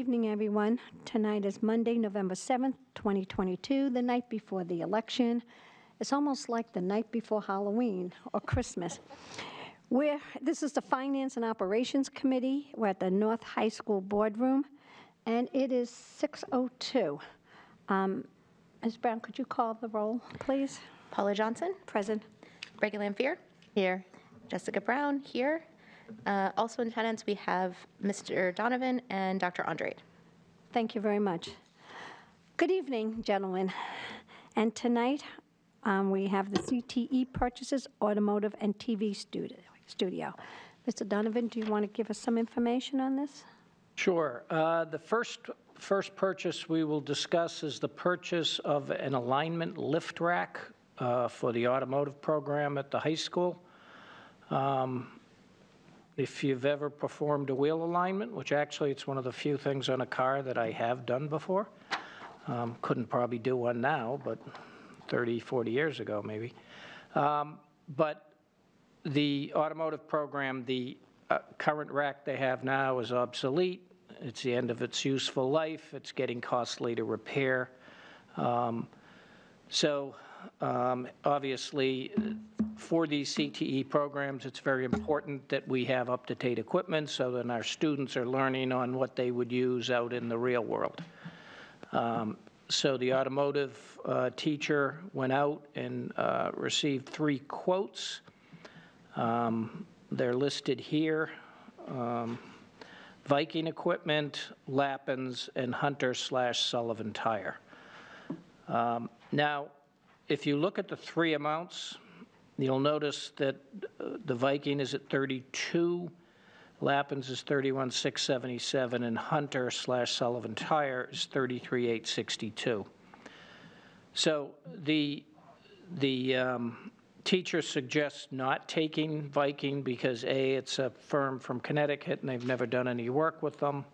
evening, everyone. Tonight is Monday, November 7th, 2022, the night before the election. It's almost like the night before Halloween or Christmas. This is the Finance and Operations Committee. We're at the North High School Boardroom, and it is 6:02. Ms. Brown, could you call the roll, please? Paula Johnson. Present. Brega Lampier. Here. Jessica Brown, here. Also in attendance, we have Mr. Donovan and Dr. Andrade. Thank you very much. Good evening, gentlemen. And tonight, we have the CTE Purchases Automotive and TV Studio. Mr. Donovan, do you want to give us some information on this? Sure. The first purchase we will discuss is the purchase of an alignment lift rack for the automotive program at the high school. If you've ever performed a wheel alignment, which actually it's one of the few things on a car that I have done before, couldn't probably do one now, but 30, 40 years ago maybe. But the automotive program, the current rack they have now is obsolete. It's the end of its useful life. It's getting costly to repair. Obviously, for these CTE programs, it's very important that we have up-to-date equipment so that our students are learning on what they would use out in the real world. So the automotive teacher went out and received 3 quotes. They're listed here. Viking Equipment, Lappin's, and Hunter/Sullivan Tire. Now, if you look at the 3 amounts, you'll notice that the Viking is at 32, Lappin's is 31,677, and Hunter/Sullivan Tire is 33,862. So the teacher suggests not taking Viking because A, it's a firm from Connecticut and they've never done any work with them.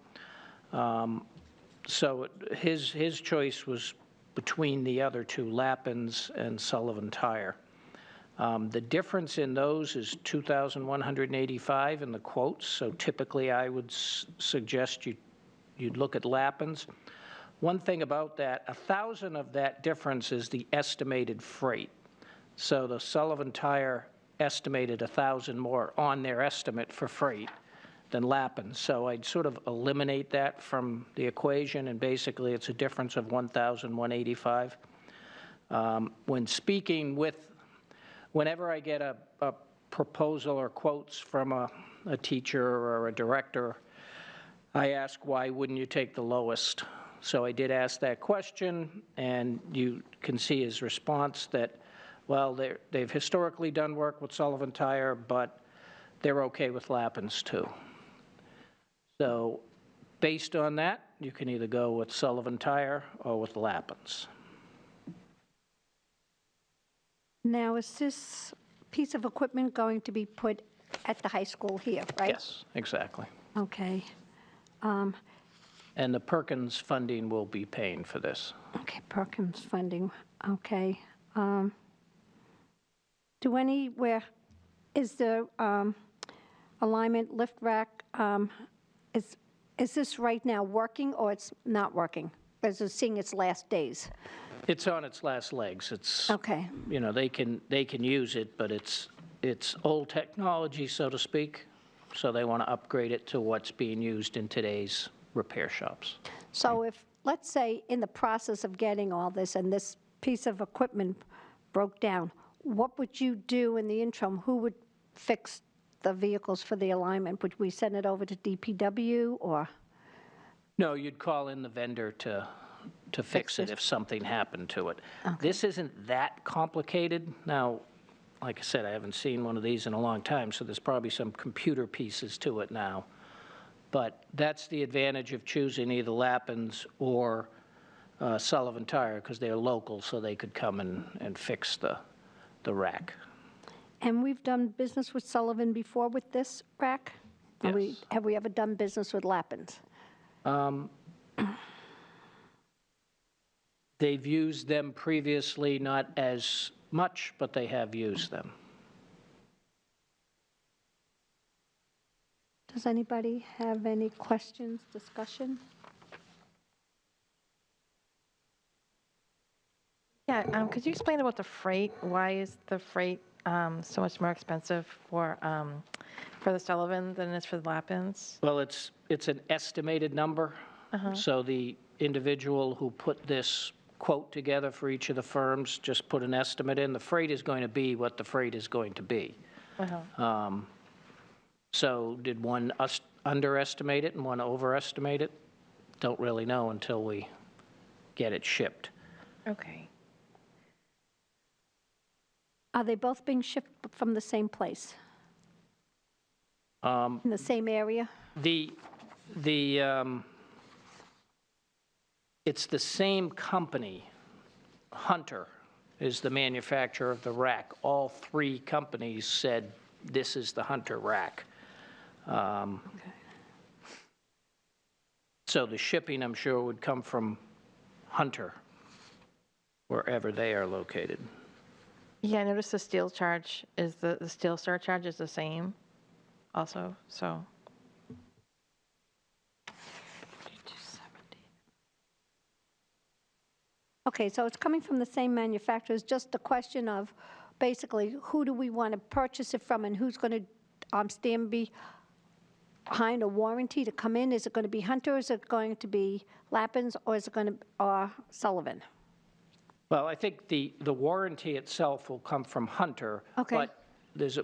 So his choice was between the other 2, Lappin's and Sullivan Tire. The difference in those is $2,185 in the quotes, so typically I would suggest you'd look at Lappin's. One thing about that, 1,000 of that difference is the estimated freight. So the Sullivan Tire estimated 1,000 more on their estimate for freight than Lappin's. So I'd sort of eliminate that from the equation, and basically it's a difference of $1,185. When speaking whenever I get a proposal or quotes from a teacher or a director, I ask, why wouldn't you take the lowest? So I did ask that question, and you can see his response that, well, they've historically done work with Sullivan Tire, but they're okay with Lappin's too. So based on that, you can either go with Sullivan Tire or with Lappin's. Now, is this piece of equipment going to be put at the high school here, right? Yes, exactly. Okay. And the Perkins funding will be paying for this. Okay, Perkins funding, okay. Is the alignment lift rack, is this right now working or it's not working? Is it seeing its last days? It's on its last legs. It's, okay. You know, they can use it, but it's old technology, so to speak. So they want to upgrade it to what's being used in today's repair shops. So if, let's say, in the process of getting all this and this piece of equipment broke down, what would you do in the interim? Who would fix the vehicles for the alignment? Would we send it over to DPW or? No, you'd call in the vendor to fix it if something happened to it. Okay. This isn't that complicated. Now, like I said, I haven't seen one of these in a long time, so there's probably some computer pieces to it now. But that's the advantage of choosing either Lappin's or Sullivan Tire, because they're local, so they could come and fix the rack. And we've done business with Sullivan before with this rack? Yes. Have we ever done business with Lappin's? They've used them previously, not as much, but they have used them. Does anybody have any questions, discussion? Yeah, could you explain about the freight? Why is the freight so much more expensive for the Sullivan than it is for the Lappins? Well, it's an estimated number. So the individual who put this quote together for each of the firms just put an estimate in. The freight is going to be what the freight is going to be. So did one underestimate it and one overestimate it? Don't really know until we get it shipped. Okay. Are they both being shipped from the same place? In the same area? It's the same company. Hunter is the manufacturer of the rack. All three companies said this is the Hunter rack. So the shipping, I'm sure, would come from Hunter, wherever they are located. Yeah, I noticed the steel charge is the steel surcharge is the same also, so. Okay, so it's coming from the same manufacturer. It's just a question of basically who do we want to purchase it from and who's going to stand behind a warranty to come in? Is it going to be Hunter, is it going to be Lappins, or is it going to Sullivan? Well, I think the warranty itself will come from Hunter. Okay. But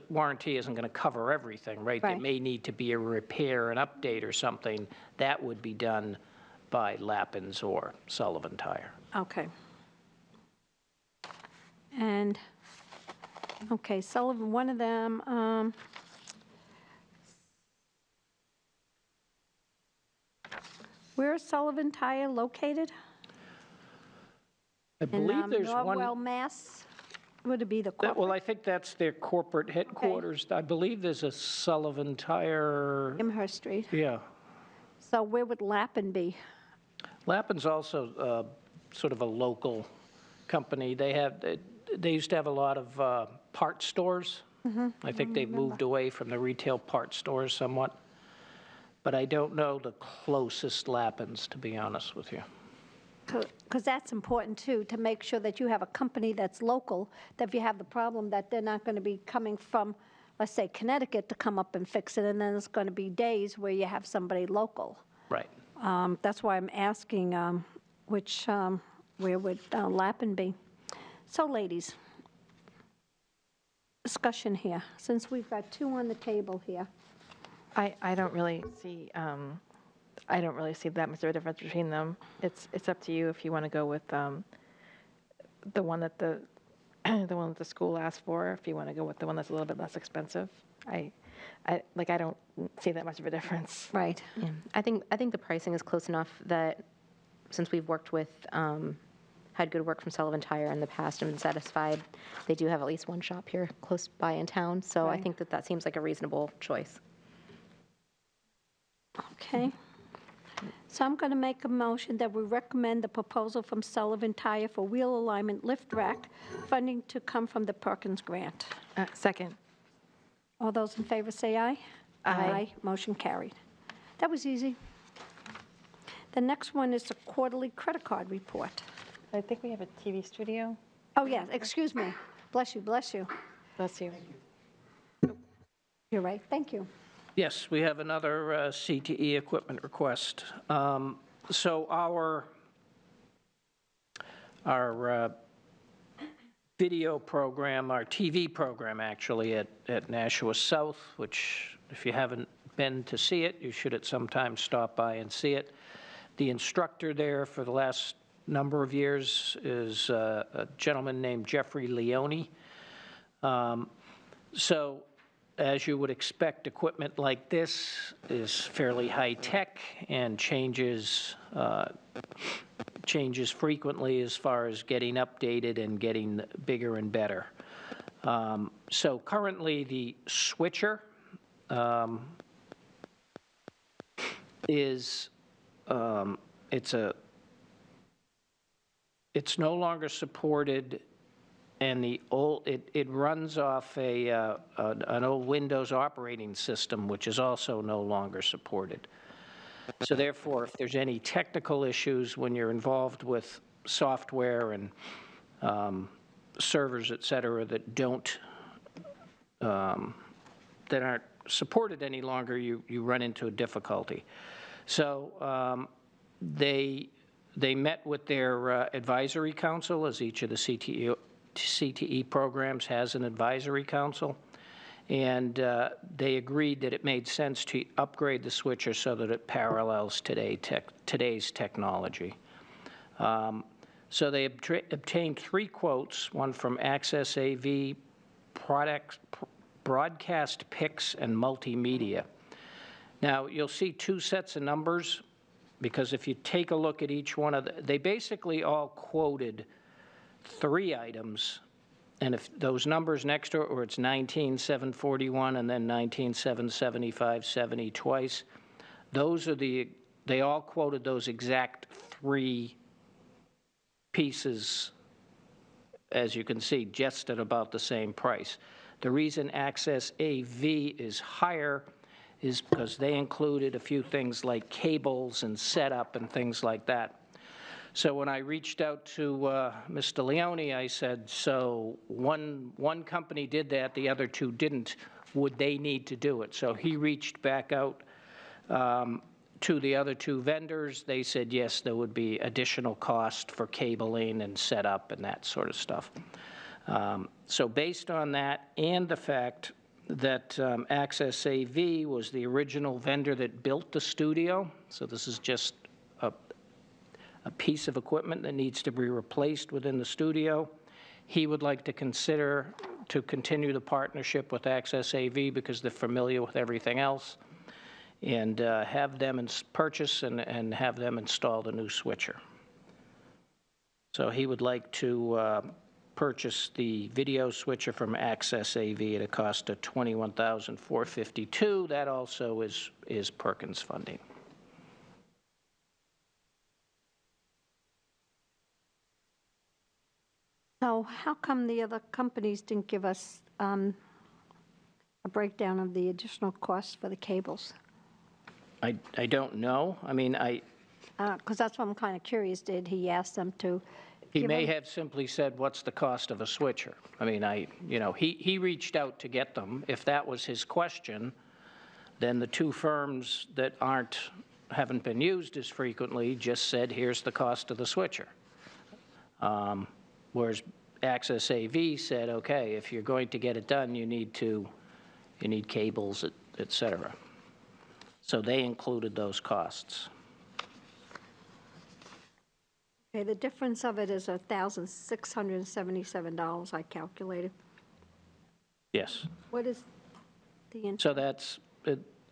warranty isn't going to cover everything, right? There Right. may need to be a repair, an update or something. That would be done by Lappins or Sullivan Tire. Okay. And, okay, Sullivan, one of them, where is Sullivan Tire located? I believe there's one. Norwell, Mass? Would it be the Well, corporate? I think that's their corporate headquarters. I believe there's a Sullivan Tire, Amherst Street. yeah. So where would Lappin be? Lappin's also sort of a local company. They used to have a lot of part stores. I think they've moved away from the retail part stores somewhat. But I don't know the closest Lappin's, to be honest with you. Because that's important, too, to make sure that you have a company that's local, that if you have the problem, that they're not going to be coming from, let's say, Connecticut to come up and fix it, and then there's going to be days where you have somebody local. Right. That's why I'm asking where would Lappin be? So, ladies, discussion here, since we've got two on the table here. I don't really see that much of a difference between them. It's up to you if you want to go with the one that the one that the school asked for. If you want to go with the one that's a little bit less expensive, I don't see that much of a difference. Right. Yeah. I think the pricing is close enough that since we've worked with, had good work from Sullivan Tire in the past and been satisfied, they do have at least one shop here close by in town. So I Right. think that seems like a reasonable choice. Okay. So I'm going to make a motion that we recommend the proposal from Sullivan Tire for wheel alignment lift rack, funding to come from the Perkins grant. Second. All those in favor say aye. Aye. Motion carried. That was easy. The next one is the quarterly credit card report. I think we have a TV studio. Oh, yes, excuse me. Bless you, bless you. Bless you. You're right, thank you. Yes, we have another CTE equipment request. So our video program, our TV program actually at Nashua South, which if you haven't been to see it, you should at some time stop by and see it. The instructor there for the last number of years is a gentleman named Jeffrey Leone. So as you would expect, equipment like this is fairly high-tech and changes frequently as far as getting updated and getting bigger and better. So currently, the switcher is it's no longer supported. And it runs off an old Windows operating system, which is also no longer supported. So therefore, if there's any technical issues when you're involved with software and servers, et cetera, that that aren't supported any longer, you run into a difficulty. So they met with their advisory council, as each of the CTE programs has an advisory council, and they agreed that it made sense to upgrade the switcher so that it parallels today's technology. So they obtained 3 quotes, one from Access AV, Broadcast Pix, and Multimedia. Now, you'll see 2 sets of numbers, because if you take a look at each one of they basically all quoted 3 items, and if those numbers next to it, or it's 19,741 and then 19,775.70 twice, those are they all quoted those exact 3 pieces, as you can see, just at about the same price. The reason Access AV is higher is because they included a few things like cables and setup and things like that. So when I reached out to Mr. Leone, I said, so one company did that, the other 2 didn't. Would they need to do it? So he reached back out to the other 2 vendors. They said, yes, there would be additional cost for cabling and setup and that sort of stuff. So based on that and the fact that Access AV was the original vendor that built the studio, so this is just a piece of equipment that needs to be replaced within the studio, he would like to consider to continue the partnership with Access AV because they're familiar with everything else, and have them purchase and have them install the new switcher. So he would like to purchase the video switcher from Access AV at a cost of $21,452. That also is Perkins funding. So how come the other companies didn't give us a breakdown of the additional costs for the cables? I don't know. I mean, Because that's what I'm kind of curious. Did he ask them to? he may have simply said, what's the cost of a switcher? I mean, he reached out to get them. If that was his question, then the 2 firms that haven't been used as frequently just said, here's the cost of the switcher. Whereas Access AV said, okay, if you're going to get it done, you need cables, et cetera. So they included those costs. Okay, the difference of it is $1,677, I calculated. Yes. What is the So that's,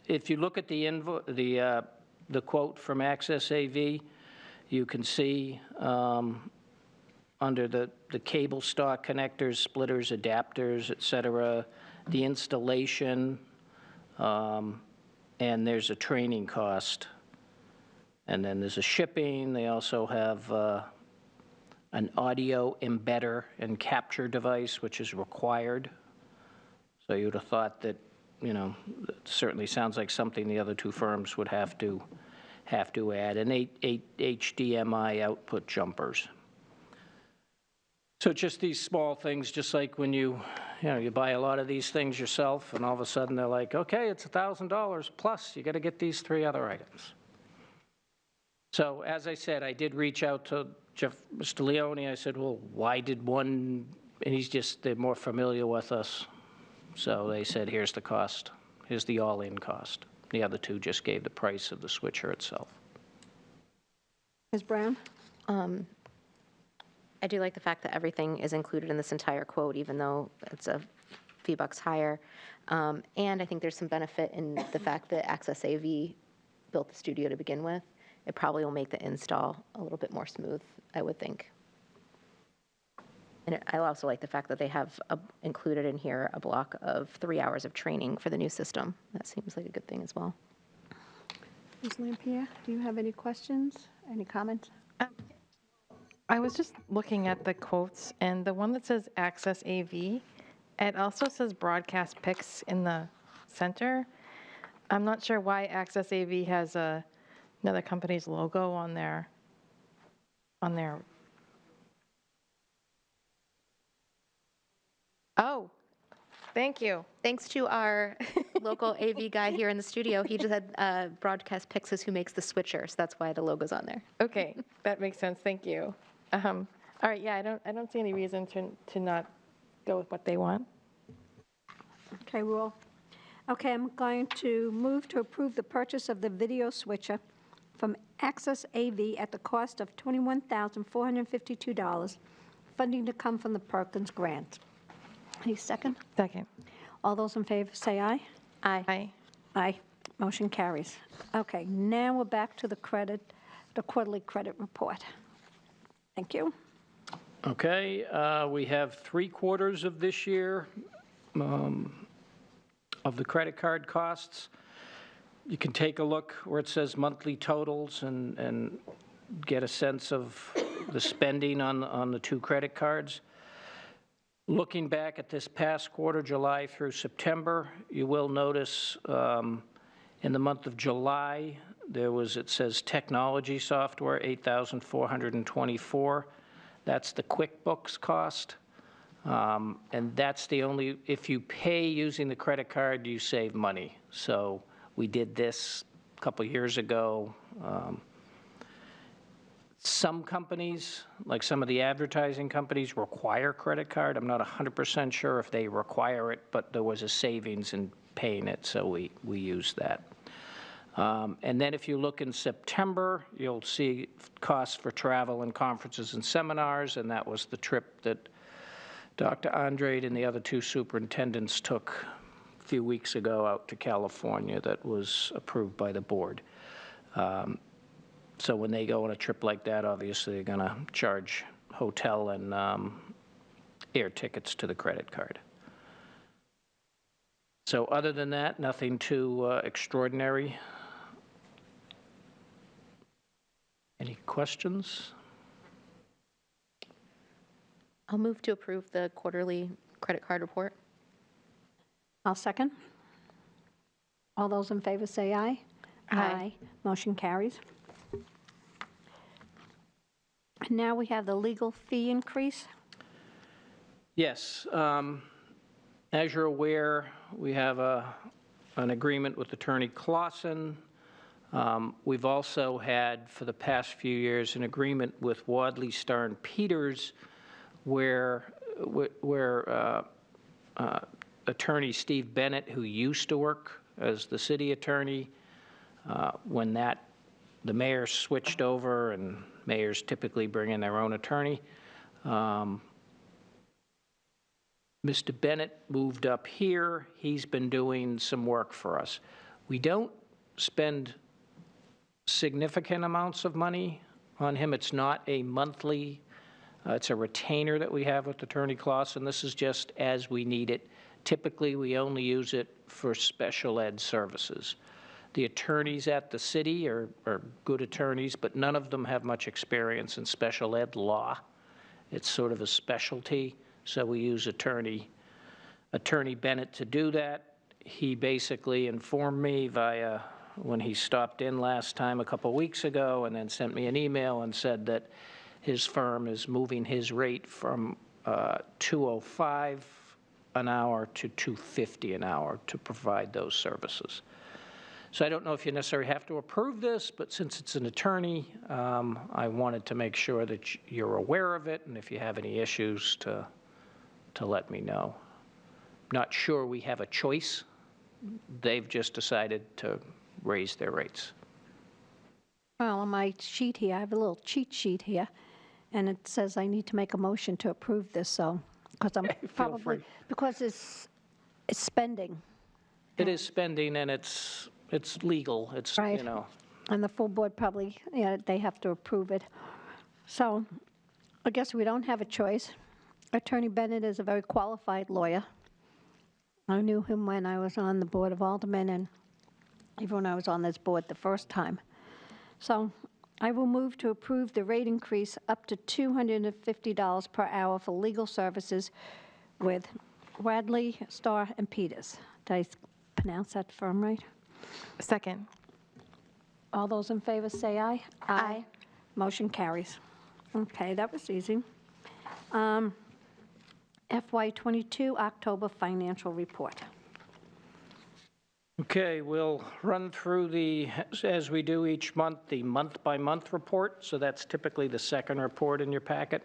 if you look at the quote from Access AV, you can see under the cable stock connectors, splitters, adapters, et cetera, the installation, and there's a training cost. And then there's a shipping. They also have an audio embedder and capture device, which is required. So you would have thought that, it certainly sounds like something the other 2 firms would have to add, and 8 HDMI output jumpers. So just these small things, just like when you buy a lot of these things yourself, and all of a sudden they're like, okay, it's $1,000 plus, you got to get these 3 other items. So as I said, I did reach out to Mr. Leone. I said, well, why did one, and they're more familiar with us. So they said, here's the cost. Here's the all-in cost. The other 2 just gave the price of the switcher itself. Ms. Brown? I do like the fact that everything is included in this entire quote, even though it's a few bucks higher. And I think there's some benefit in the fact that Access AV built the studio to begin with. It probably will make the install a little bit more smooth, I would think. And I also like the fact that they have included in here a block of 3 hours of training for the new system. That seems like a good thing as well. Ms. Lampier, do you have any questions, any comments? I was just looking at the quotes, and the one that says Access AV, it also says Broadcast Pix in the center. I'm not sure why Access AV has another company's logo on their Oh, thank you. Thanks to our local AV guy here in the studio, he just had Broadcast Pixels who makes the switcher, so that's why the logo's on there. Okay, that makes sense. Thank you. All right, yeah, I don't see any reason to not go with what they want. Okay, okay, I'm going to move to approve the purchase of the video switcher from Access AV at the cost of $21,452, funding to come from the Perkins Grant. Any second? Second. All those in favor say aye. Aye. Aye. Motion carries. Okay, now we're back to the quarterly credit report. Thank you. Okay, we have 3/4 of this year of the credit card costs. You can take a look where it says monthly totals and get a sense of the spending on the 2 credit cards. Looking back at this past quarter, July through September, you will notice in the month of July, it says technology software, $8,424. That's the QuickBooks cost. And that's the only, if you pay using the credit card, you save money. So we did this a couple years ago. Some companies, like some of the advertising companies, require credit card. I'm not 100% sure if they require it, but there was a savings in paying it, so we used that. And then if you look in September, you'll see costs for travel and conferences and seminars, and that was the trip that Dr. Andrade and the other 2 superintendents took a few weeks ago out to California that was approved by the board. So when they go on a trip like that, obviously they're going to charge hotel and air tickets to the credit card. So other than that, nothing too extraordinary. Any questions? I'll move to approve the quarterly credit card report. I'll second. All those in favor say aye. Aye. Motion carries. And now we have the legal fee increase. Yes. As you're aware, we have an agreement with Attorney Clausen. We've also had, for the past few years, an agreement with Wadley, Starr & Peters where Attorney Steve Bennett, who used to work as the city attorney, when the mayor switched over, and mayors typically bring in their own attorney, Mr. Bennett moved up here. He's been doing some work for us. We don't spend significant amounts of money on him. It's not a monthly, it's a retainer that we have with Attorney Clausen. This is just as we need it. Typically, we only use it for special ed services. The attorneys at the city are good attorneys, but none of them have much experience in special ed law. It's sort of a specialty, so we use Attorney Bennett to do that. He basically informed me when he stopped in last time a couple weeks ago, and then sent me an email and said that his firm is moving his rate from $205 an hour to $250 an hour to provide those services. So I don't know if you necessarily have to approve this, but since it's an attorney, I wanted to make sure that you're aware of it, and if you have any issues, to let me know. Not sure we have a choice. They've just decided to raise their rates. Well, on my sheet here, I have a little cheat sheet here, and it says I need to make a motion to approve this, so, because I'm probably, free. because it's spending. It is spending, and it's legal. It's, Right. you know. And the full board probably, they have to approve it. So I guess we don't have a choice. Attorney Bennett is a very qualified lawyer. I knew him when I was on the Board of Aldermen and even when I was on this board the first time. So I will move to approve the rate increase up to $250 per hour for legal services with Wadley, Starr, and Peters. Did I pronounce that firm right? Second. All those in favor say aye. Aye. Motion carries. Okay, that was easy. FY22 October financial report. Okay, we'll run through the, as we do each month, the month-by-month report. So that's typically the second report in your packet.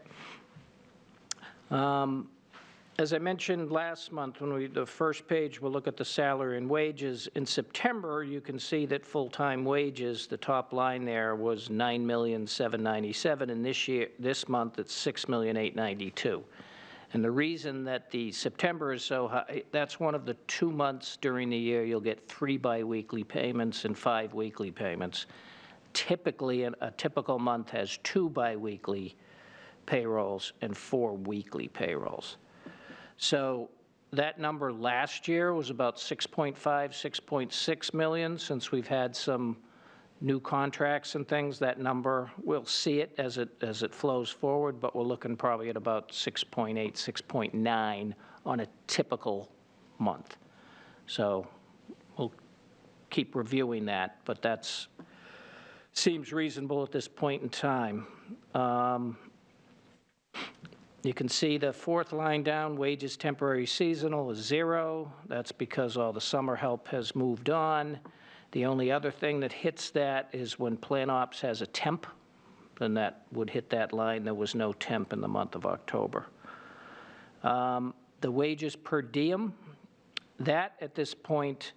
As I mentioned last month, when the first page, we'll look at the salary and wages. In September, you can see that full-time wages, the top line there was $9,797,000, and this month it's $6,892,000. And the reason that the September is so high, that's one of the 2 months during the year you'll get 3 biweekly payments and 5 weekly payments. Typically, a typical month has 2 biweekly payrolls and 4 weekly payrolls. So that number last year was about 6.5, 6.6 million. Since we've had some new contracts and things, that number, we'll see it as it flows forward, but we're looking probably at about 6.8, 6.9 on a typical month. So we'll keep reviewing that, but that's seems reasonable at this point in time. You can see the fourth line down, wages temporary seasonal is 0. That's because all the summer help has moved on. The only other thing that hits that is when Plan Ops has a temp, then that would hit that line. There was no temp in the month of October. The wages per diem, that at this point,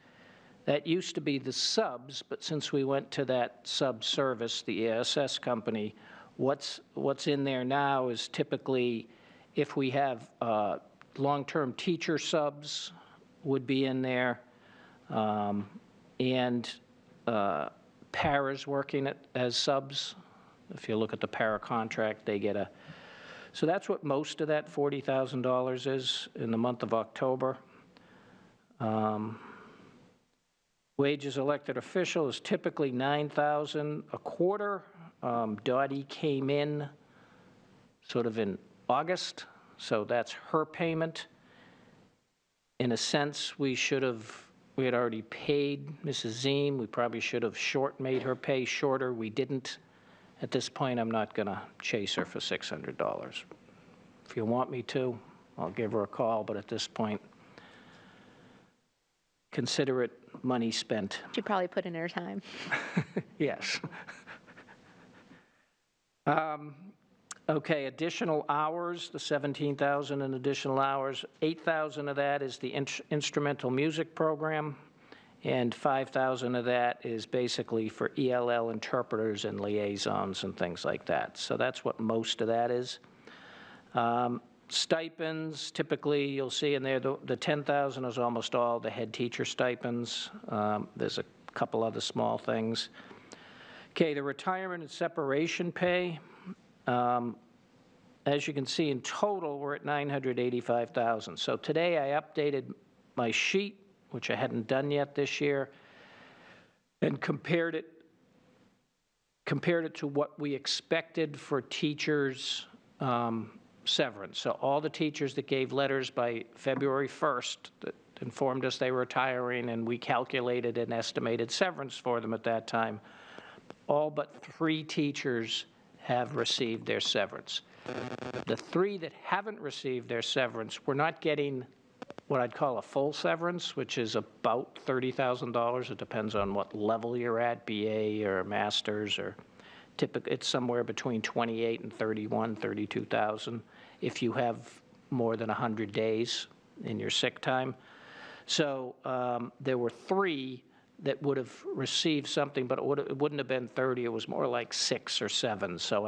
that used to be the subs, but since we went to that sub service, the ESS company, what's in there now is typically if we have long-term teacher subs would be in there, and paras working as subs. If you look at the para contract, they get a, so that's what most of that $40,000 is in the month of October. Wages elected official is typically $9,000 a quarter. Dottie came in sort of in August, so that's her payment. In a sense, we had already paid Mrs. Ziem. We probably should have made her pay shorter. We didn't. At this point, I'm not going to chase her for $600. If you want me to, I'll give her a call, but at this point, consider it money spent. She probably put in her time. Yes. Okay, additional hours, the 17,000 in additional hours, 8,000 of that is the instrumental music program, and 5,000 of that is basically for ELL interpreters and liaisons and things like that. So that's what most of that is. Stipends, typically you'll see in there, the 10,000 is almost all the head teacher stipends. There's a couple other small things. Okay, the retirement and separation pay. As you can see, in total, we're at $985,000. So today I updated my sheet, which I hadn't done yet this year, and compared it to what we expected for teachers' severance. So all the teachers that gave letters by February 1st that informed us they were retiring, and we calculated an estimated severance for them at that time, all but 3 teachers have received their severance. The 3 that haven't received their severance, we're not getting what I'd call a full severance, which is about $30,000. It depends on what level you're at, BA or master's, or it's somewhere between 28 and 31, 32,000 if you have more than 100 days in your sick time. So there were 3 that would have received something, but it wouldn't have been 30. It was more like 6 or 7. So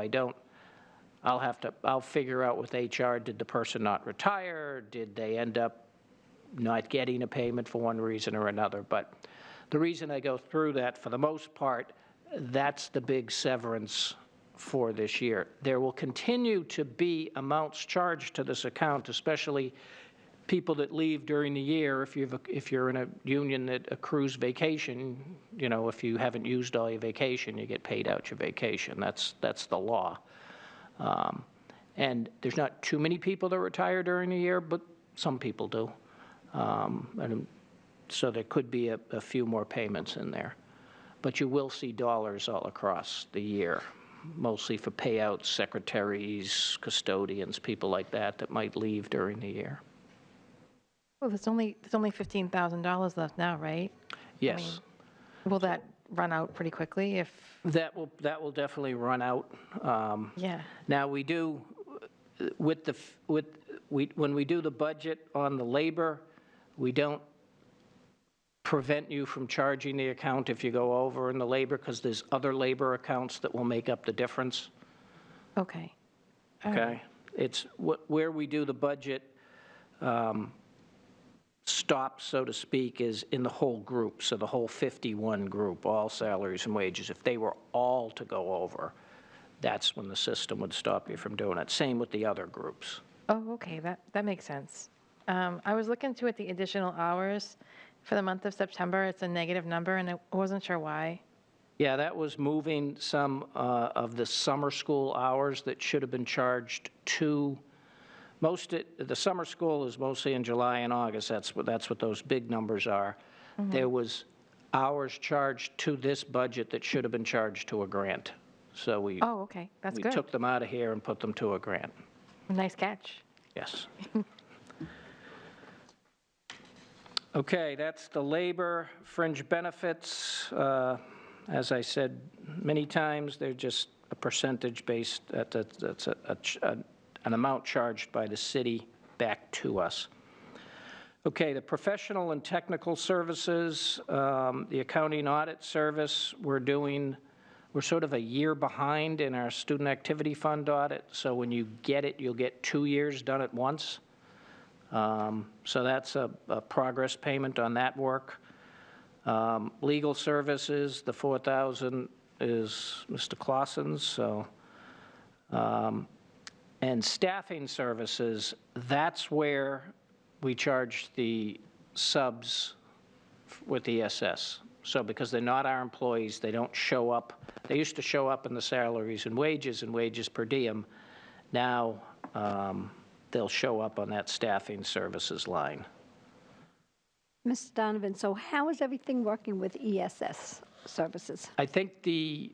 I'll figure out with HR, did the person not retire? Did they end up not getting a payment for one reason or another? But the reason I go through that, for the most part, that's the big severance for this year. There will continue to be amounts charged to this account, especially people that leave during the year. If you're in a union that accrues vacation, you know, if you haven't used all your vacation, you get paid out your vacation. That's the law. And there's not too many people that retire during the year, but some people do. And so there could be a few more payments in there. But you will see dollars all across the year. mostly for payouts, secretaries, custodians, people like that might leave during the year. Well, there's only $15,000 left now, right? Yes. Will that run out pretty quickly if, That will definitely run out. yeah, Now, we do, when we do the budget on the labor, we don't prevent you from charging the account if you go over in the labor, because there's other labor accounts that will make up the difference, okay. All right. okay? It's where we do the budget stop, so to speak, is in the whole group, so the whole 51 group, all salaries and wages. If they were all to go over, that's when the system would stop you from doing it. Same with the other groups. Oh, okay, that makes sense. I was looking too at the additional hours for the month of September. It's a negative number, and I wasn't sure why. Yeah, that was moving some of the summer school hours that should have been charged to, the summer school is mostly in July and August. That's what those big numbers are. There was hours charged to this budget that should have been charged to a grant. So we Oh, okay, that's good. took them out of here and put them to a grant. Nice catch. Yes. Okay, that's the labor fringe benefits. As I said many times, they're just a percentage based, that's an amount charged by the city back to us. Okay, the professional and technical services, the accounting audit service, we're sort of a year behind in our student activity fund audit. So when you get it, you'll get 2 years done at once. So that's a progress payment on that work. Legal services, the $4,000 is Mr. Clausen's, so. And staffing services, that's where we charge the subs with ESS. So because they're not our employees, they don't show up. They used to show up in the salaries and wages per diem. Now, they'll show up on that staffing services line. Mr. Donovan, so how is everything working with ESS services? I think the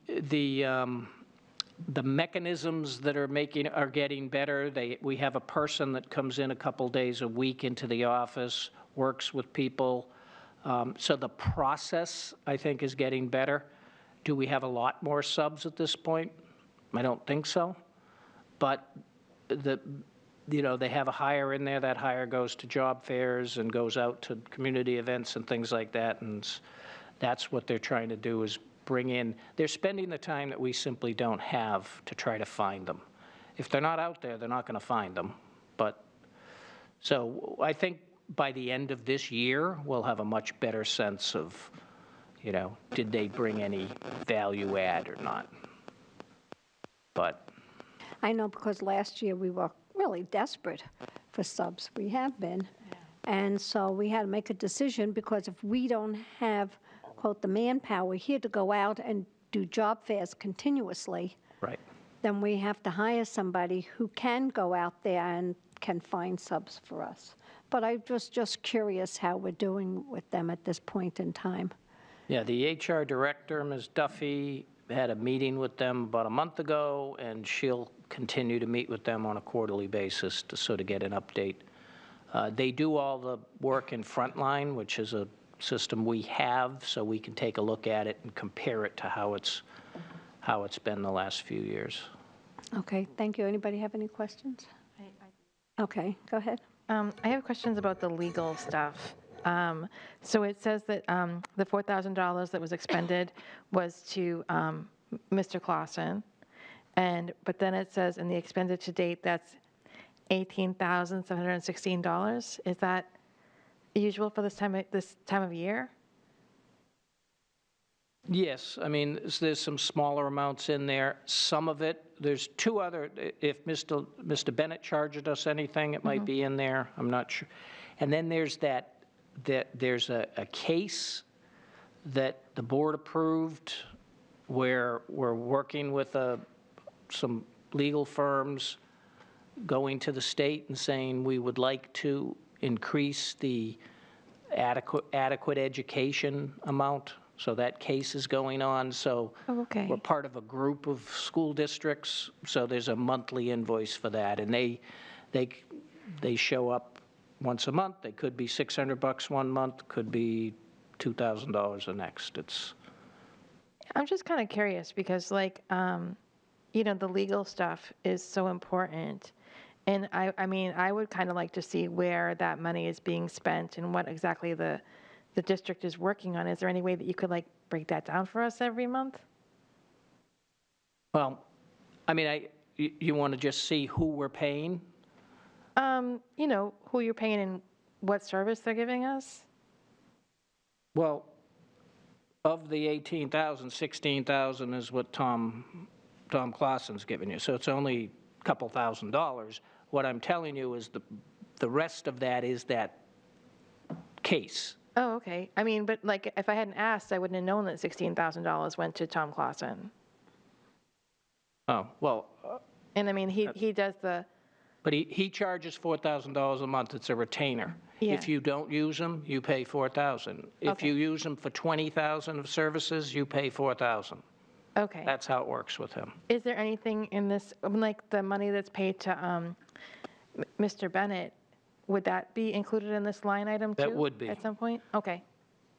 mechanisms that are getting better. We have a person that comes in a couple days a week into the office, works with people. So the process, I think, is getting better. Do we have a lot more subs at this point? I don't think so. But they have a hire in there. That hire goes to job fairs and goes out to community events and things like that. And that's what they're trying to do, is bring in. They're spending the time that we simply don't have to try to find them. If they're not out there, they're not going to find them. But so I think by the end of this year, we'll have a much better sense of, did they bring any value add or not? But I know, because last year we were really desperate for subs. We have been. And so we had to make a decision, because if we don't have, quote, the manpower here to go out and do job fairs continuously, right. then we have to hire somebody who can go out there and can find subs for us. But I was just curious how we're doing with them at this point in time. Yeah, the HR director, Ms. Duffy, had a meeting with them about a month ago, and she'll continue to meet with them on a quarterly basis to sort of get an update. They do all the work in Frontline, which is a system we have, so we can take a look at it and compare it to how it's been the last few years. Okay, thank you. Anybody have any questions? Okay, go ahead. I have questions about the legal stuff. So it says that the $4,000 that was expended was to Mr. Clausen, but then it says in the expended to date, that's $18,716. Is that usual for this time of year? Yes, I mean, there's some smaller amounts in there. Some of it, there's two other, if Mr. Bennett charged us anything, it might be in there, I'm not sure. And then there's there's a case that the board approved where we're working with some legal firms, going to the state and saying we would like to increase the adequate education amount. So that case is going on, so Oh, okay. we're part of a group of school districts, so there's a monthly invoice for that. And they show up once a month. They could be $600 one month, could be $2,000 the next. It's, I'm just kind of curious because, like, you know, the legal stuff is so important. And I mean, I would kind of like to see where that money is being spent and what exactly the district is working on. Is there any way that you could, like, break that down for us every month? well, I mean, you want to just see who we're paying? You know, who you're paying and what service they're giving us? Well, of the 18,000, 16,000 is what Tom Clausen's giving you, so it's only a couple $1,000s. What I'm telling you is the rest of that is that case. Oh, okay. I mean, but like, if I hadn't asked, I wouldn't have known that $16,000 went to Tom Clausen. Oh, well, And I mean, he does the, but he charges $4,000 a month. It's a retainer. Yeah. If you don't use them, you pay $4,000. If Okay. you use them for 20,000 of services, you pay $4,000. okay. That's how it works with him. Is there anything in this, I mean, like the money that's paid to Mr. Bennett, would that be included in this line item too? That would be. At some point? Okay.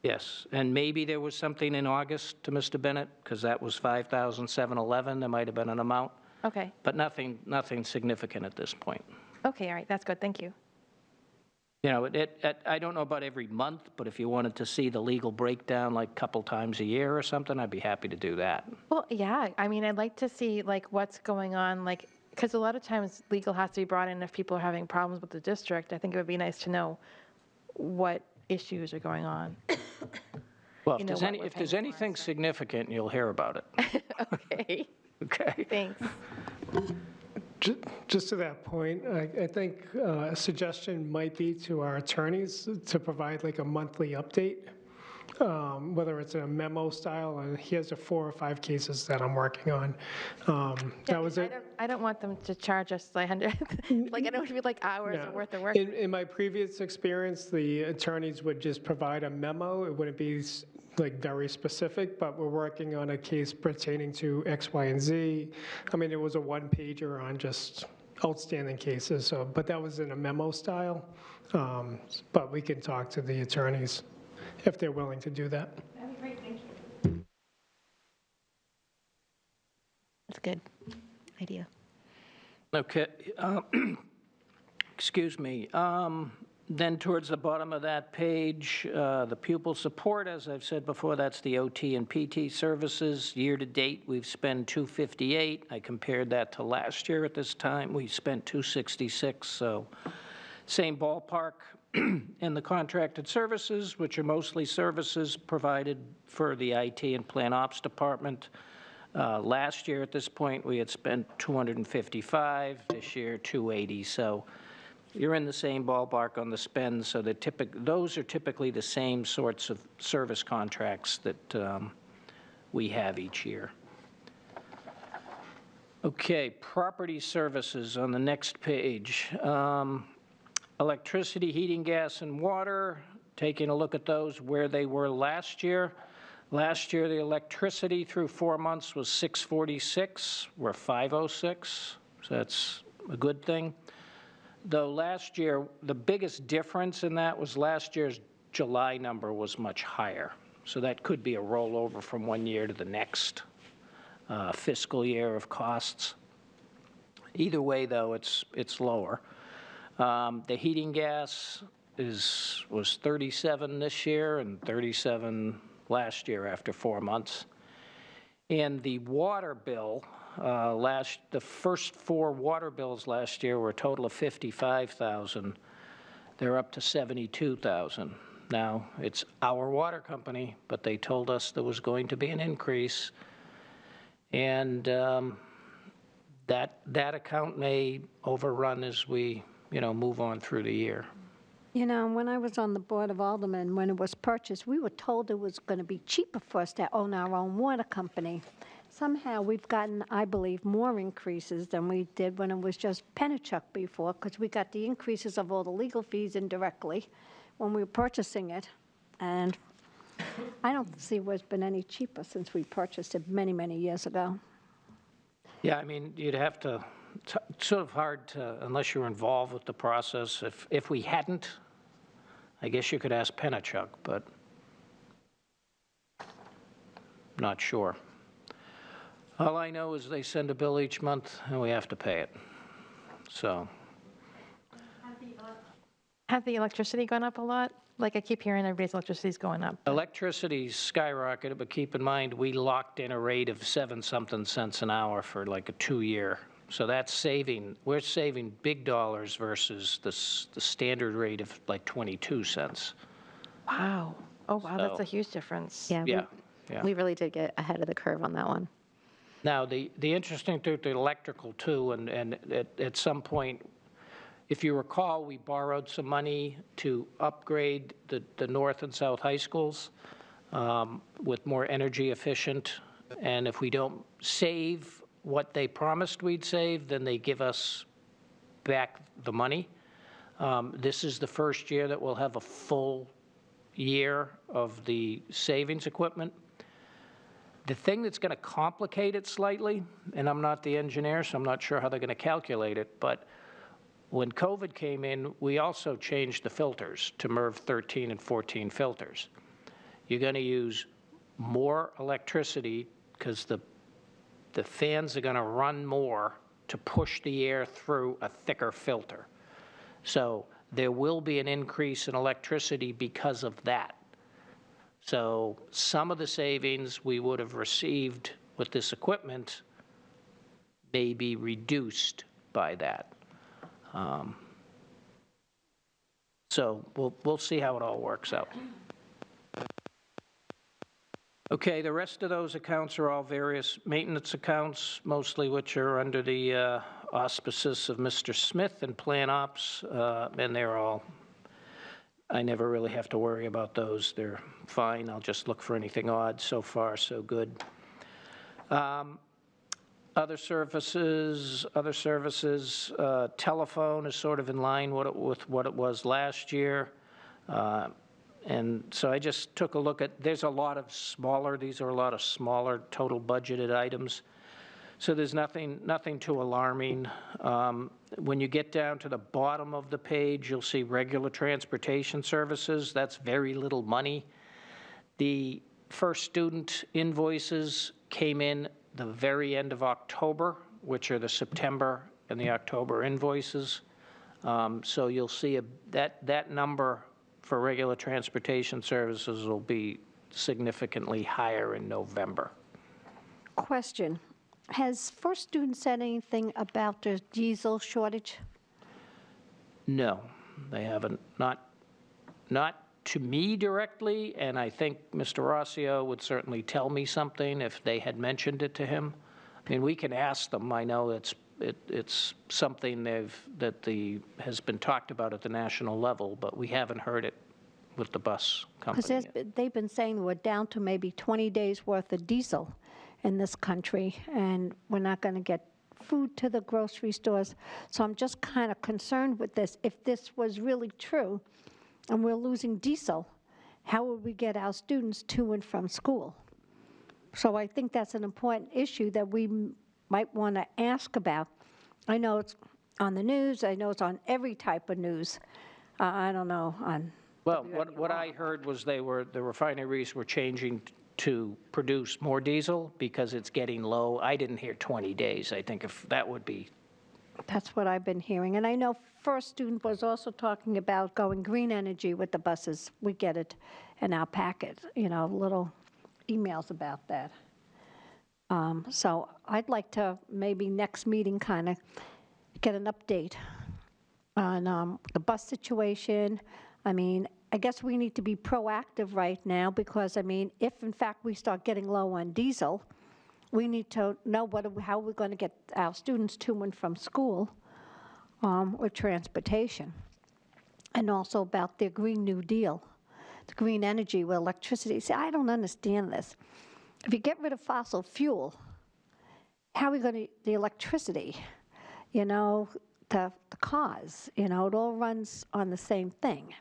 Yes, and maybe there was something in August to Mr. Bennett, because that was $5,711. There might have been an amount, Okay. but nothing significant at this point. Okay, all right. That's good. Thank you. You know, I don't know about every month, but if you wanted to see the legal breakdown like a couple times a year or something, I'd be happy to do that. Well, yeah. I mean, I'd like to see like what's going on, like, because a lot of times legal has to be brought in if people are having problems with the district. I think it would be nice to know what issues are going on. Well, You if know there's what we're if there's paying for and anything stuff. significant, you'll hear about it. Okay. Okay? Thanks. Just to that point, I think a suggestion might be to our attorneys to provide like a monthly update, whether it's a memo style, and here's the 4 or 5 cases that I'm working on. That was it. I don't want them to charge us like 100, like I don't want it to be like hours No. worth of work. In my previous experience, the attorneys would just provide a memo. It wouldn't be like very specific, but we're working on a case pertaining to X, Y, and Z. I mean, it was a one-pager on just outstanding cases, so, but that was in a memo style. But we can talk to the attorneys if they're willing to do that. That'd be great, thank you. That's a good idea. Okay. Excuse me. Then towards the bottom of that page, the pupil support, as I've said before, that's the OT and PT services. Year-to-date, we've spent $258. I compared that to last year at this time. We spent $266, so same ballpark. And the contracted services, which are mostly services provided for the IT and Plan Ops Department. Last year at this point, we had spent $255. This year, $280. So you're in the same ballpark on the spend, so those are typically the same sorts of service contracts that we have each year. Okay, property services on the next page. Electricity, heating, gas, and water, taking a look at those where they were last year. Last year, the electricity through 4 months was $646. We're $506, so that's a good thing. Though last year, the biggest difference in that was last year's July number was much higher. So that could be a rollover from one year to the next fiscal year of costs. Either way, though, it's lower. The heating gas was 37 this year and 37 last year after 4 months. And the water bill, the first 4 water bills last year were a total of $55,000. They're up to $72,000. Now, it's our water company, but they told us there was going to be an increase. And that account may overrun as we, move on through the year. You know, when I was on the Board of Aldermen, when it was purchased, we were told it was going to be cheaper for us to own our own water company. Somehow, we've gotten, I believe, more increases than we did when it was just Pennachuck before, because we got the increases of all the legal fees indirectly when we were purchasing it. And I don't see where it's been any cheaper since we purchased it many, many years ago. Yeah, I mean, you'd have to, it's sort of hard to, unless you're involved with the process. If we hadn't, I guess you could ask Penachuk, but not sure. All I know is they send a bill each month and we have to pay it. So, Has the electricity gone up a lot? Like, I keep hearing everybody's electricity's going up. electricity's skyrocketed, but keep in mind, we locked in a rate of 7-something cents an hour for like a 2-year. So that's saving, we're saving big dollars versus the standard rate of like 22 cents. Wow. Oh, wow, that's So- a huge difference. Yeah, Yeah, yeah. we really did get ahead of the curve on that one. Now, the interesting thing with the electrical too, and at some point, if you recall, we borrowed some money to upgrade the north and south high schools with more energy efficient. And if we don't save what they promised we'd save, then they give us back the money. This is the first year that we'll have a full year of the savings equipment. The thing that's going to complicate it slightly, and I'm not the engineer, so I'm not sure how they're going to calculate it, but when COVID came in, we also changed the filters to MERV 13 and 14 filters. You're going to use more electricity because the fans are going to run more to push the air through a thicker filter. So there will be an increase in electricity because of that. So some of the savings we would have received with this equipment may be reduced by that. So we'll see how it all works out. Okay, the rest of those accounts are all various maintenance accounts, mostly which are under the auspices of Mr. Smith and Plan Ops, and they're all, I never really have to worry about those. They're fine. I'll just look for anything odd. So far, so good. Other services, telephone is sort of in line with what it was last year. And so I just took a look at, there's a lot of smaller, these are a lot of smaller total budgeted items. So there's nothing too alarming. When you get down to the bottom of the page, you'll see regular transportation services. That's very little money. The first student invoices came in the very end of October, which are the September and the October invoices. So you'll see that number for regular transportation services will be significantly higher in November. Question, has First Student said anything about the diesel shortage? No, they haven't, not to me directly, and I think Mr. Rossio would certainly tell me something if they had mentioned it to him. I mean, we can ask them. I know it's something has been talked about at the national level, but we haven't heard it with the bus company Because yet. they've been saying we're down to maybe 20 days' worth of diesel in this country, and we're not going to get food to the grocery stores. So I'm just kind of concerned with this. If this was really true, and we're losing diesel, how would we get our students to and from school? So I think that's an important issue that we might want to ask about. I know it's on the news, I know it's on every type of news. I don't know on. Well, what I heard was the refineries were changing to produce more diesel because it's getting low. I didn't hear 20 days. I think if that would be. That's what I've been hearing. And I know First Student was also talking about going green energy with the buses. We get it in our packet, little emails about that. So I'd like to maybe next meeting kind of get an update on the bus situation. I mean, I guess we need to be proactive right now because, I mean, if in fact we start getting low on diesel, we need to know how we're going to get our students to and from school with transportation. And also about their Green New Deal, the green energy with electricity. See, I don't understand this. If you get rid of fossil fuel, how are we going to, the electricity, the cars, it all runs on the same thing.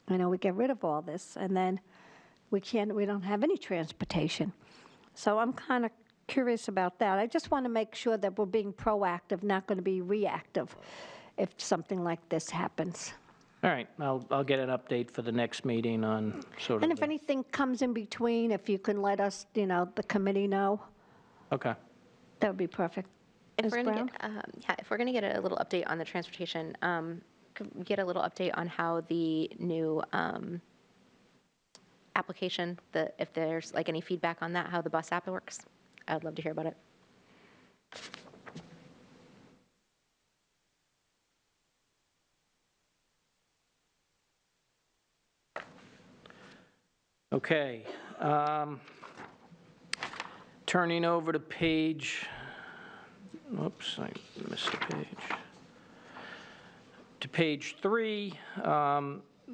We get rid of all this, and then we don't have any transportation. So I'm kind of curious about that. I just want to make sure that we're being proactive, not going to be reactive if something like this happens. All right, I'll get an update for the next meeting on sort of. And if anything comes in between, if you can let us, the committee know, Okay. that would be perfect. If Ms. we're going Brown? to if we're going to get a little update on the transportation, could we get a little update on how the new application, if there's like any feedback on that, how the bus app works? I'd love to hear about it. Okay. Turning over to page, oops, I missed a page. To page 3,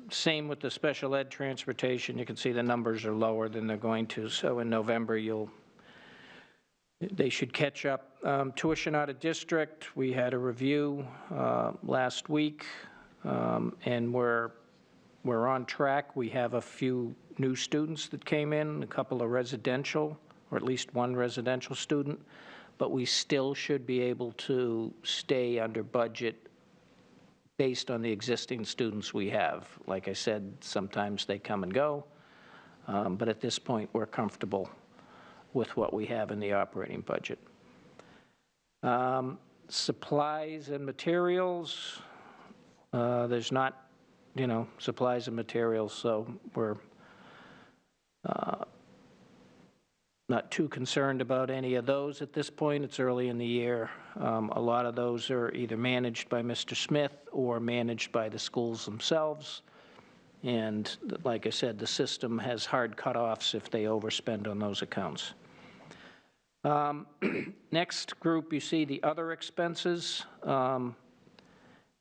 same with the special ed transportation. You can see the numbers are lower than they're going to, so in November they should catch up. Tuition out of district, we had a review last week, and we're on track. We have a few new students that came in, a couple of residential, or at least one residential student, but we still should be able to stay under budget based on the existing students we have. Like I said, sometimes they come and go, but at this point, we're comfortable with what we have in the operating budget. Supplies and materials, there's not, supplies and materials, so we're not too concerned about any of those at this point. It's early in the year. A lot of those are either managed by Mr. Smith or managed by the schools themselves. And like I said, the system has hard cutoffs if they overspend on those accounts. Next group, you see the other expenses. And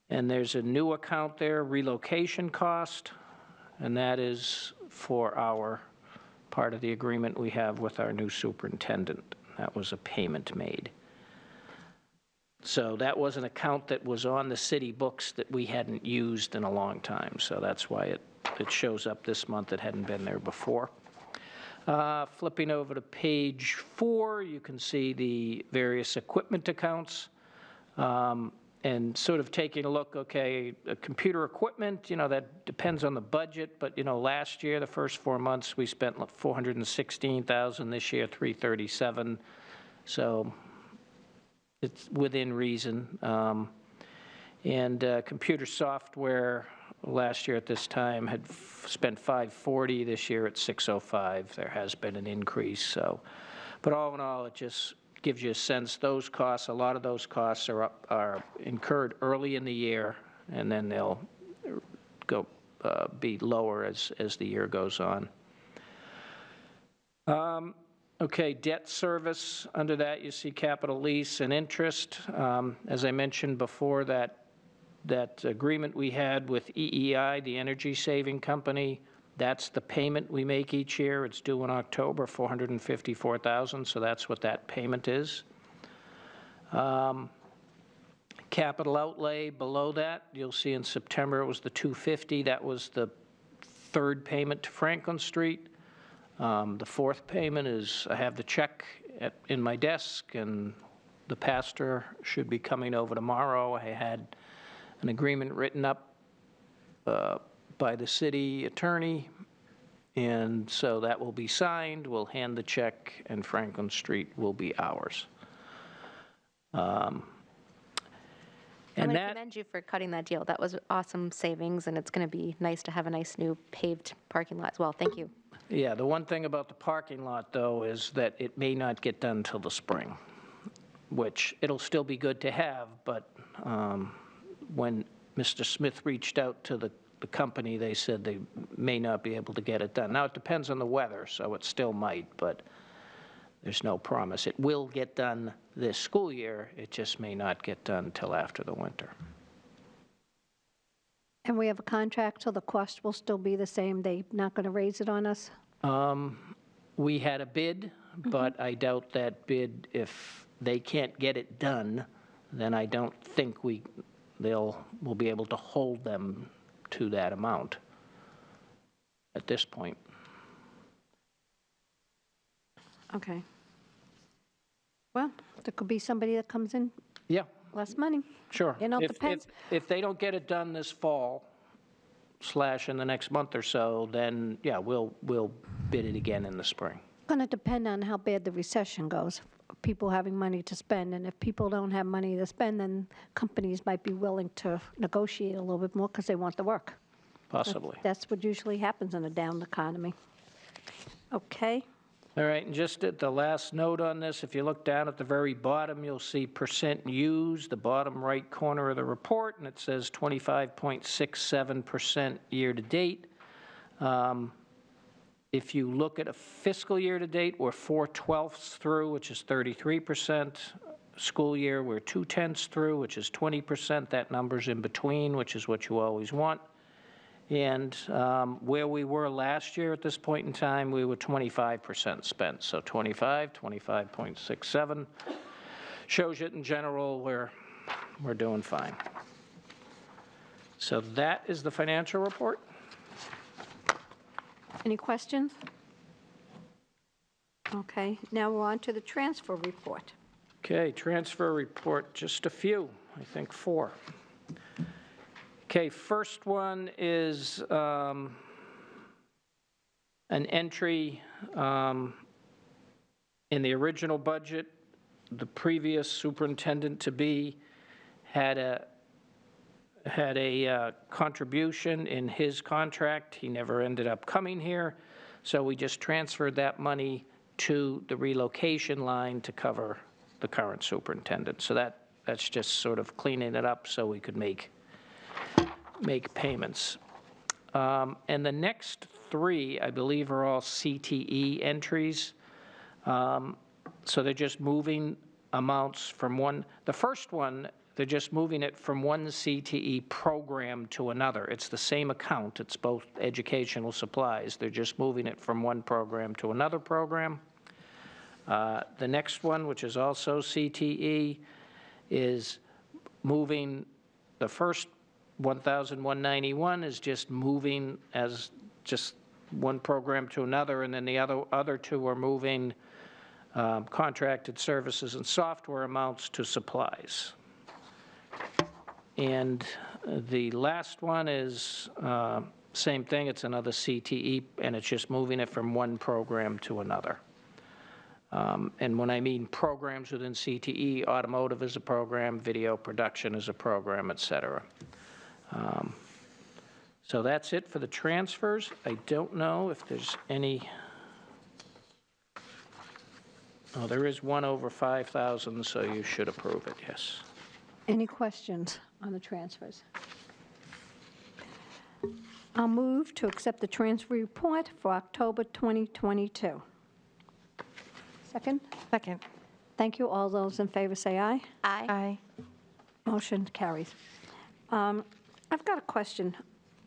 there's a new account there, relocation cost, and that is for our part of the agreement we have with our new superintendent. That was a payment made. So that was an account that was on the city books that we hadn't used in a long time, so that's why it shows up this month. It hadn't been there before. Flipping over to page 4, you can see the various equipment accounts. And sort of taking a look, okay, computer equipment, that depends on the budget, but, last year, the first 4 months, we spent $416,000, this year, $337,000, so it's within reason. And computer software, last year at this time, had spent $540,000, this year it's $605,000. There has been an increase, so, but all in all, it just gives you a sense. Those costs, a lot of those costs are incurred early in the year, and then they'll go be lower as the year goes on. Okay, debt service. Under that, you see capital lease and interest. As I mentioned before, that agreement we had with EEI, the energy saving company, that's the payment we make each year. It's due in October, $454,000, so that's what that payment is. Capital outlay below that, you'll see in September it was the $250,000. That was the third payment to Franklin Street. The fourth payment is, I have the check in my desk, and the pastor should be coming over tomorrow. I had an agreement written up by the city attorney, and so that will be signed. We'll hand the check, and Franklin Street will be ours. And I commend you for cutting that deal. That was awesome savings, and it's going to be nice to have a nice new paved parking lot as well. Thank you. Yeah, the one thing about the parking lot, though, is that it may not get done until the spring, which it'll still be good to have, but when Mr. Smith reached out to the company, they said they may not be able to get it done. Now, it depends on the weather, so it still might, but there's no promise. It will get done this school year. It just may not get done until after the winter. And we have a contract, so the cost will still be the same? They're not going to raise it on us? We had a bid, but I doubt that bid, if they can't get it done, then I don't think we'll be able to hold them to that amount at this point. Okay. Well, there could be somebody that comes in Yeah, less money. sure. You know, it If- depends. If they don't get it done this fall / in the next month or so, then, yeah, we'll bid it again in the spring. Going to depend on how bad the recession goes, people having money to spend. And if people don't have money to spend, then companies might be willing to negotiate a little bit more because they want the work. Possibly. That's what usually happens in a down economy. Okay. All right, and just at the last note on this, if you look down at the very bottom, you'll see percent used, the bottom right corner of the report, and it says 25.67% year-to-date. If you look at a fiscal year-to-date, we're 4/12 through, which is 33%. School year, we're 2/10 through, which is 20%. That number's in between, which is what you always want. And where we were last year at this point in time, we were 25% spent. So 25.67 shows you in general we're doing fine. So that is the financial report. Any questions? Okay, now we're on to the transfer report. Okay, transfer report, just a few, I think 4. Okay, first one is an entry in the original budget. The previous superintendent-to-be had a contribution in his contract. He never ended up coming here, so we just transferred that money to the relocation line to cover the current superintendent. So that's just sort of cleaning it up so we could make payments. And the next 3, I believe, are all CTE entries. So they're just moving amounts from one. The first one, they're just moving it from one CTE program to another. It's the same account. It's both educational supplies. They're just moving it from one program to another program. The next one, which is also CTE, is moving the first 1,191 is just moving as just one program to another, and then the other 2 are moving contracted services and software amounts to supplies. And the last one is same thing. It's another CTE, and it's just moving it from one program to another. And when I mean programs within CTE, automotive is a program, video production is a program, et cetera. So that's it for the transfers. I don't know if there's any. Oh, there is one over 5,000, so you should approve it, yes. Any questions on the transfers? I'll move to accept the transfer report for October 2022. Second? Second. Thank you. All those in favor say aye. Aye. Motion carries. I've got a question.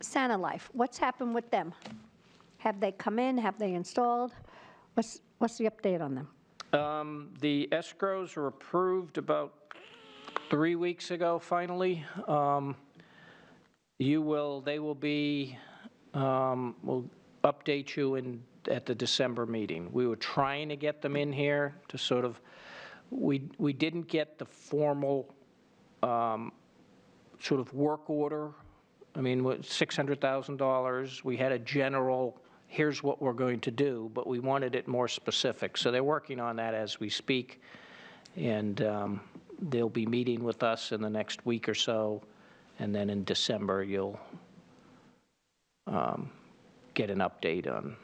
Santa Life, what's happened with them? Have they come in? Have they installed? What's the update on them? The escrows were approved about 3 weeks ago, finally. They will be, we'll update you at the December meeting. We were trying to get them in here to sort of, we didn't get the formal sort of work order. I mean, $600,000. We had a general, here's what we're going to do, but we wanted it more specific. So they're working on that as we speak, and they'll be meeting with us in the next week or so, and then in December you'll get an update on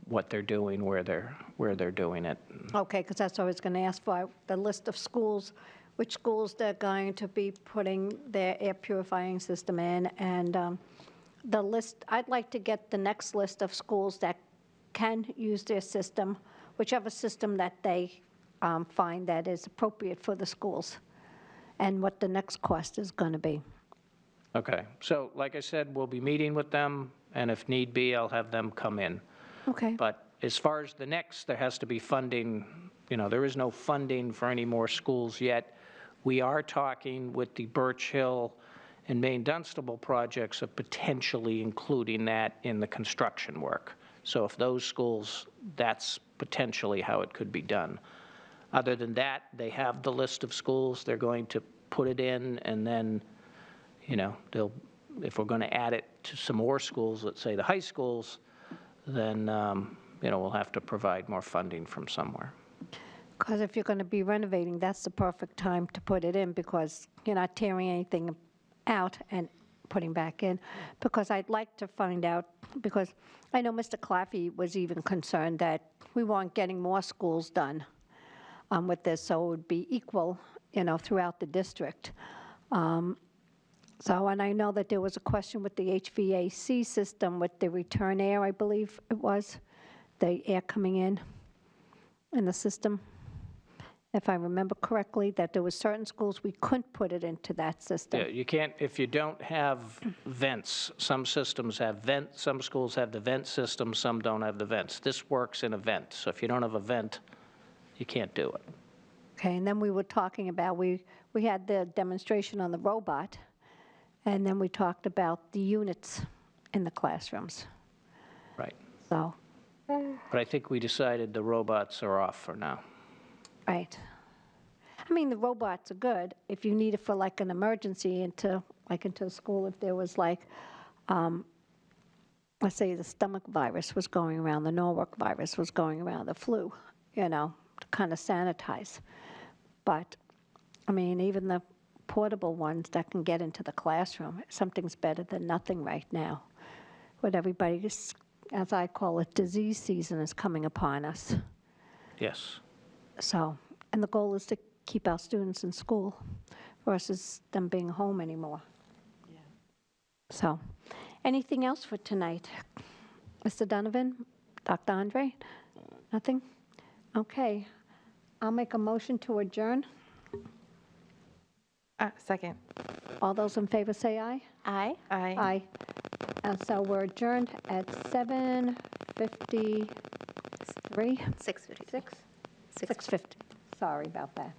what they're doing, where they're doing it. Okay, because that's what I was going to ask for, the list of schools, which schools they're going to be putting their air purifying system in, and the list, I'd like to get the next list of schools that can use their system, whichever system that they find that is appropriate for the schools, and what the next cost is going to be. Okay, so like I said, we'll be meeting with them, and if need be, I'll have them come in. Okay. But as far as the next, there has to be funding. You know, there is no funding for any more schools yet. We are talking with the Birch Hill and Maine Dunstable projects of potentially including that in the construction work. So if those schools, that's potentially how it could be done. Other than that, they have the list of schools, they're going to put it in, and then, if we're going to add it to some more schools, let's say the high schools, then, we'll have to provide more funding from somewhere. Because if you're going to be renovating, that's the perfect time to put it in, because you're not tearing anything out and putting back in. Because I'd like to find out, because I know Mr. Claffey was even concerned that we weren't getting more schools done with this, so it would be equal, throughout the district. And I know that there was a question with the HVAC system with the return air, I believe it was, the air coming in the system, if I remember correctly, that there were certain schools we couldn't put it into that system. Yeah, you can't, if you don't have vents, some systems have vent, some schools have the vent system, some don't have the vents. This works in a vent, so if you don't have a vent, you can't do it. Okay, and then we were talking about, we had the demonstration on the robot, and then we talked about the units in the classrooms, Right. so, But I think we decided the robots are off for now. right. I mean, the robots are good if you need it for like an emergency into the school, if there was like, let's say the stomach virus was going around, the Norwalk virus was going around, the flu, to kind of sanitize. But, I mean, even the portable ones that can get into the classroom, something's better than nothing right now. What everybody's, as I call it, disease season is coming upon us. Yes. So, and the goal is to keep our students in school versus them being home anymore. Yeah. So, anything else for tonight? Mr. Donovan? Dr. Andre? Nothing? Okay. I'll make a motion to adjourn. Second. All those in favor say aye. Aye. Aye. Aye. And so we're adjourned at 7:53. 6:50. 6:50. Sorry about that.